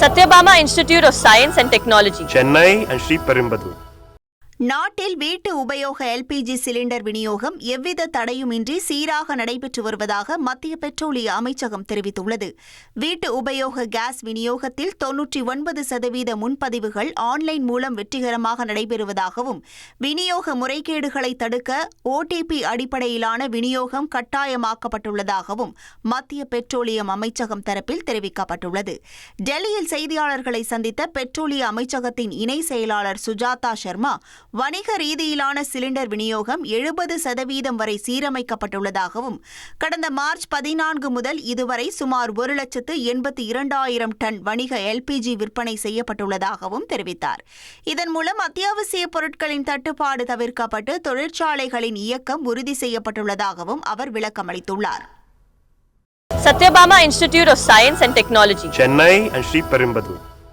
Satyabama Institute of Science and Technology, Chennai and Sriperumbudur. நாட்டில் வீட்டு உபயோக எல்பிஜி சிலிண்டர் விநியோகம் எவ்வித தடையுமின்றி சீராக நடைபெற்று வருவதாக மத்திய பெட்ரோலிய அமைச்சகம் தெரிவித்துள்ளது. வீட்டு உபயோக கேஸ் விநியோகத்தில் 99% முன்பதிவுகள் ஆன்லைன் மூலம் வெற்றிகரமாக நடைபெறுவதாகவும், விநியோக முறைகேடுகளை தடுக்க OTP அடிப்படையிலான விநியோகம் கட்டாயமாக்கப்பட்டுள்ளதாகவும் மத்திய பெட்ரோலியம் அமைச்சகம் தரப்பில் தெரிவிக்கப்பட்டுள்ளது. டெல்லியில் செய்தியாளர்களை சந்தித்த பெட்ரோலிய அமைச்சகத்தின் இணை செயலாளர் சுஜாதா சர்மா, வணிக ரீதியிலான சிலிண்டர் விநியோகம் 70% வரை சீரமைக்கப்பட்டுள்ளதாகவும், கடந்த மார்ச் 14 முதல் இதுவரை சுமார் 1,82,000 டன் வணிக எல்பிஜி விற்பனை செய்யப்பட்டுள்ளதாகவும் தெரிவித்தார். இதன் மூலம் அத்தியாவசிய பொருட்களின் தட்டுப்பாடு தவிர்க்கப்பட்டு தொழிற்சாலைகளின் இயக்கம் உறுதி செய்யப்பட்டுள்ளதாகவும் அவர் விளக்கமளித்துள்ளார். Satyabama Institute of Science and Technology, Chennai and Sriperumbudur.